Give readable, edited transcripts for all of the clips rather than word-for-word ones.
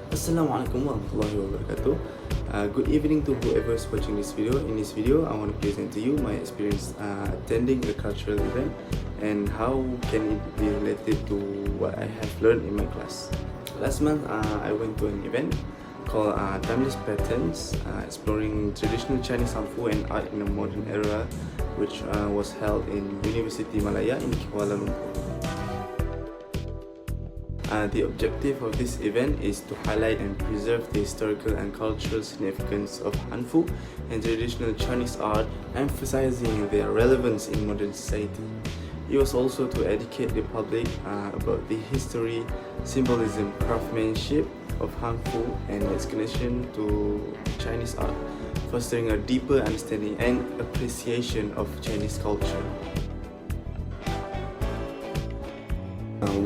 Assalamualaikum warahmatullahi wabarakatuh. Good evening to whoever is watching this video. In this video, I want to present to you my experience attending a cultural event and how can it be related to what I have learned in my class. Last month, I went to an event called Timeless Patterns, exploring traditional Chinese Hanfu and art in a modern era, which was held in University Malaya in Kuala Lumpur. The objective of this event is to highlight and preserve the historical and cultural significance of Hanfu and traditional Chinese art, emphasizing their relevance in modern society. It was also to educate the public about the history, symbolism, craftsmanship of Hanfu and its connection to Chinese art, fostering a deeper understanding and appreciation of Chinese culture.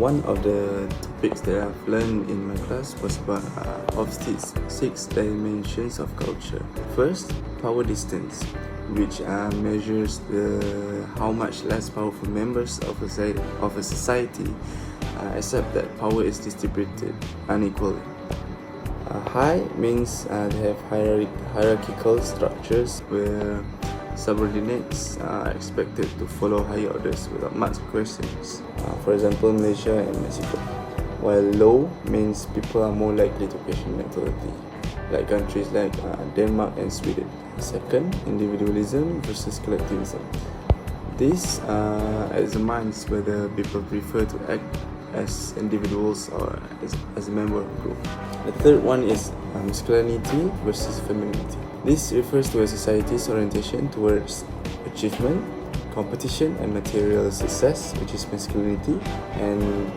One of the topics that I've learned in my class was about Hofstede's 6 dimensions of culture. First, power distance, which measures how much less powerful members of a society accept that power is distributed unequally. High means they have hierarchical structures where subordinates are expected to follow higher orders without much questions. For example, Malaysia and Mexico. While low means people are more likely to question authority, like countries like Denmark and Sweden. Second, individualism versus collectivism. This examines whether people prefer to act as individuals or as a member of a group. The third one is masculinity versus femininity. This refers to a society's orientation towards achievement, competition and material success, which is masculinity, and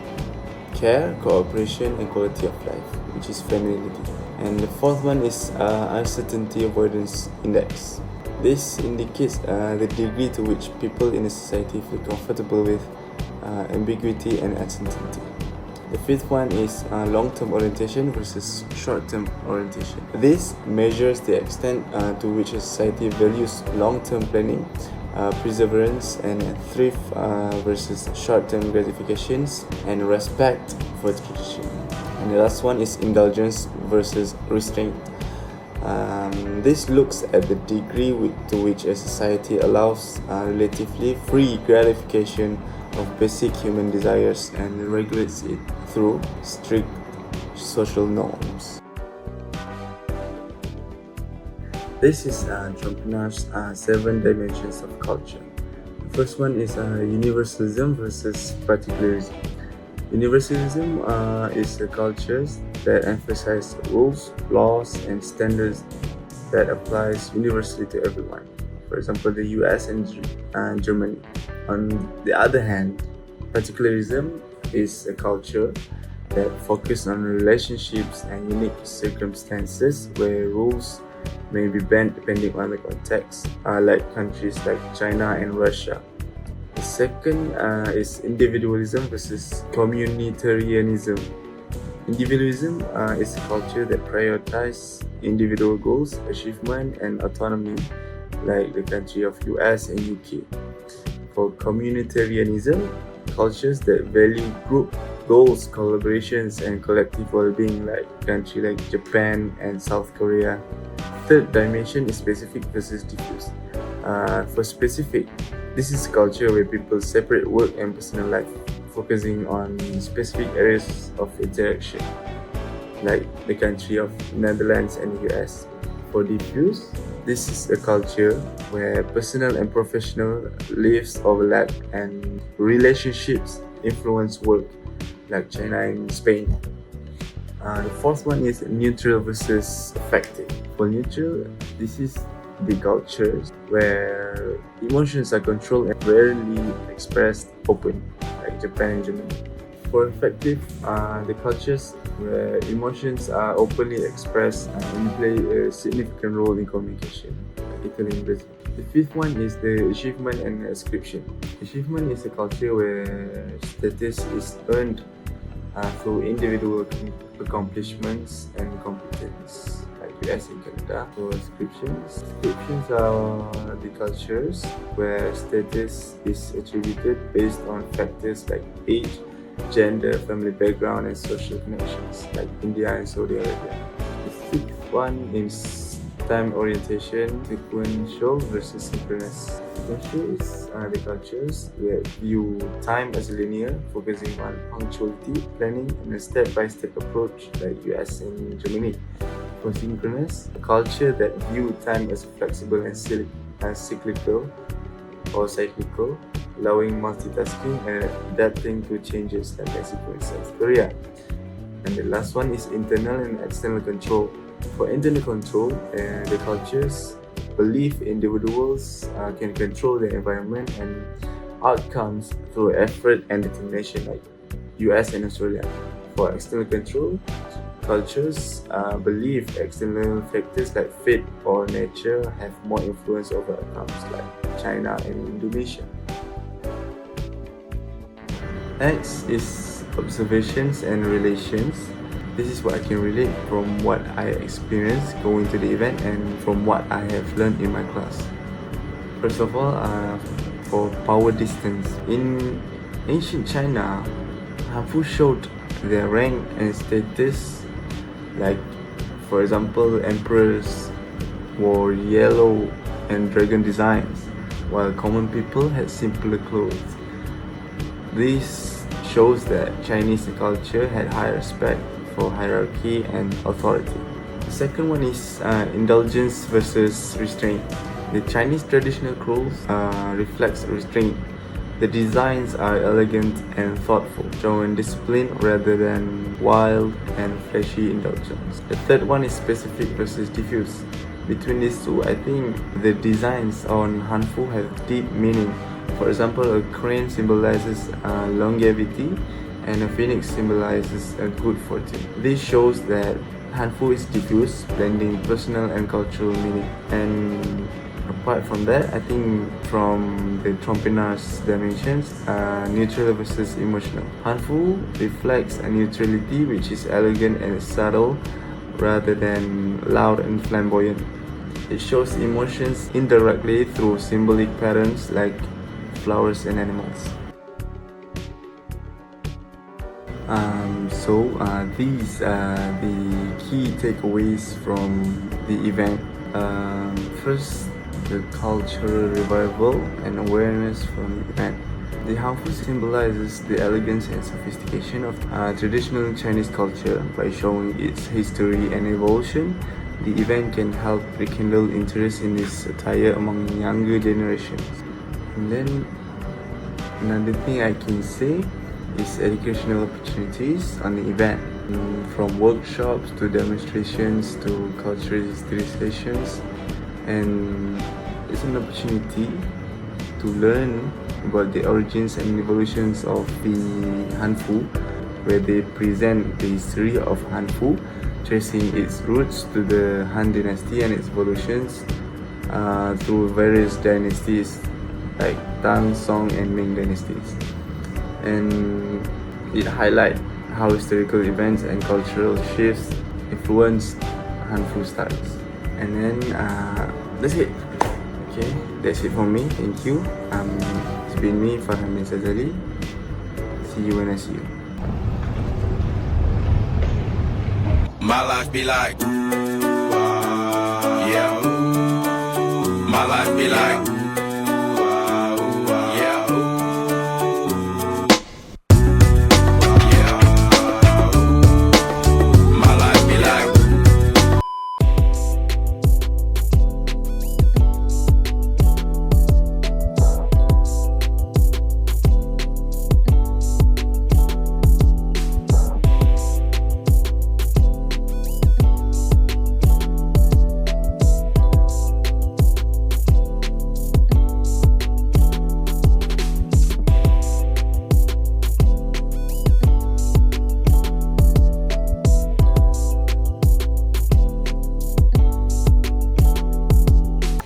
care, cooperation and quality of life, which is femininity. And the fourth one is uncertainty avoidance index. This indicates the degree to which people in a society feel comfortable with ambiguity and uncertainty. The fifth one is long-term orientation versus short-term orientation. This measures the extent to which a society values long-term planning, perseverance and thrift versus short-term gratifications and respect for tradition. And the last one is indulgence versus restraint. This looks at the degree to which a society allows relatively free gratification of basic human desires and regulates it through strict social norms. This is Trompenaar's 7 dimensions of culture. The first one is universalism versus particularism. Universalism is a culture that emphasizes rules, laws, and standards that applies universally to everyone. For example, the US and Germany. On the other hand, particularism is a culture that focuses on relationships and unique circumstances where rules may be bent depending on the context, like countries like China and Russia. The second is individualism versus communitarianism. Individualism is a culture that prioritizes individual goals, achievement, and autonomy, like the country of US and UK. For communitarianism, cultures that value group goals, collaborations, and collective well-being, like countries like Japan and South Korea. Third dimension is specific versus diffuse. For specific, this is a culture where people separate work and personal life, focusing on specific areas of interaction, like the country of Netherlands and US. For diffuse, this is a culture where personal and professional lives overlap and relationships influence work, like China and Spain. The fourth one is neutral versus affective. For neutral, this is the cultures where emotions are controlled and rarely expressed openly, like Japan and Germany. For affective, the cultures where emotions are openly expressed and play a significant role in communication, like Italy and Brazil. The fifth one is the achievement and ascription. Achievement is a culture where status is earned through individual accomplishments and competence, like US and Canada. For ascriptions are the cultures where status is attributed based on factors like age, gender, family background, and social connections, like India and Saudi Arabia. The fifth one is time orientation, sequential versus synchronous. Sequential is the cultures that view time as linear, focusing on punctuality, planning, and a step-by-step approach, like US and Germany. For synchronous, a culture that view time as flexible and cyclical, allowing multitasking and adapting to changes like Mexico and South Korea. And the last one is internal and external control. For internal control, the cultures believe individuals can control their environment and outcomes through effort and determination, like US and Australia. For external control, cultures believe external factors like fate or nature have more influence over outcomes, like China and Indonesia. Next is observations and relations. This is what I can relate from what I experienced going to the event and from what I have learned in my class. First of all, for power distance. In ancient China, Hanfu showed their rank and status, like for example, emperors wore yellow and dragon designs, while common people had simpler clothes. This shows that Chinese culture had high respect for hierarchy and authority. The second one is indulgence versus restraint. The Chinese traditional clothes reflects restraint. The designs are elegant and thoughtful, showing discipline rather than wild and flashy indulgence. The third one is specific versus diffuse. Between these two, I think the designs on Hanfu have deep meaning. For example, a crane symbolizes longevity and a phoenix symbolizes a good fortune. This shows that Hanfu is diffuse, blending personal and cultural meaning. And apart from that, I think from the Trompinar's dimensions, neutral versus emotional. Hanfu reflects a neutrality which is elegant and subtle rather than loud and flamboyant. It shows emotions indirectly through symbolic patterns like flowers and animals. These are the key takeaways from the event. First, the cultural revival and awareness from the event. The Hanfu symbolizes the elegance and sophistication of traditional Chinese culture by showing its history and evolution. The event can help rekindle interest in this attire among younger generations. And then another thing I can say is educational opportunities on the event, from workshops to demonstrations to cultural history sessions, and it's an opportunity to learn about the origins and evolutions of the Hanfu, where they present the history of Hanfu, tracing its roots to the Han Dynasty and its evolutions through various dynasties like Tang, Song, and Ming dynasties. And it highlights how historical events and cultural shifts influenced Hanfu styles. And then that's it. Okay, that's it for me. Thank you. It's been me, Farhan bin Sazali. See you when I see you. My life be like, yeah. My life be like, yeah. My life be like.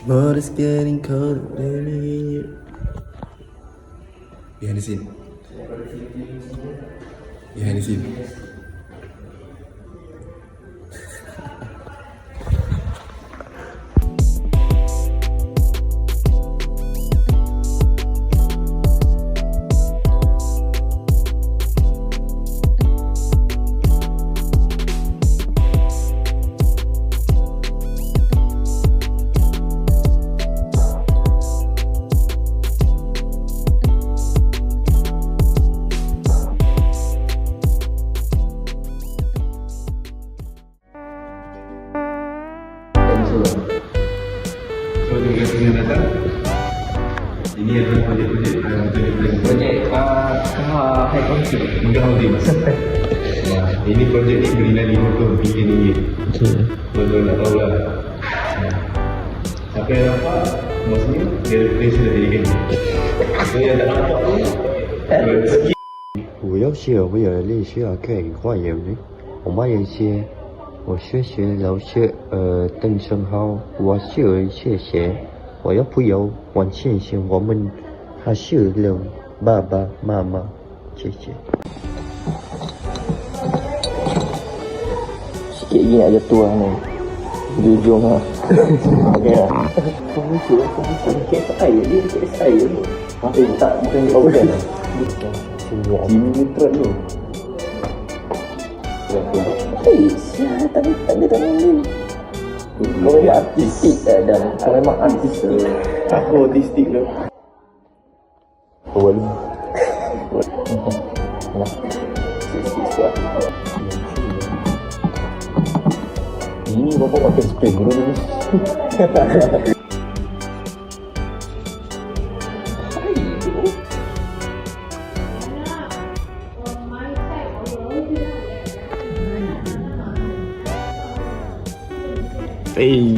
But it's getting colder lately. Behind the scene. Behind the scene. semua. So terima kasih yang datang. Ini adalah projek-projek high quality. Mudah Audi mas. Ini projek ni bernilai RM50 million. Betul nak tahu lah. Siapa yang nampak, maksudnya dia sudah jadi. So yang tak nampak tu, rezeki. 我要写为了历史而可以画有的，我妈也写，我学老师邓生豪，我是谢谢，我要不要往谢谢我们还是了爸爸妈妈，谢谢。 Sikit lagi nak jatuh lah ni. Hujung lah. Okey lah. Dekat saya, dia dekat saya. Tak, bukan dekat bukan lah. Sini neutral ni. Siapa tak ada tangan ni. Kau ni artistik dan kau memang artis tu. Aku artistik tu. Awal. Nah. Sisi-sisi. Ini bapak pakai spray dulu ni. Hey.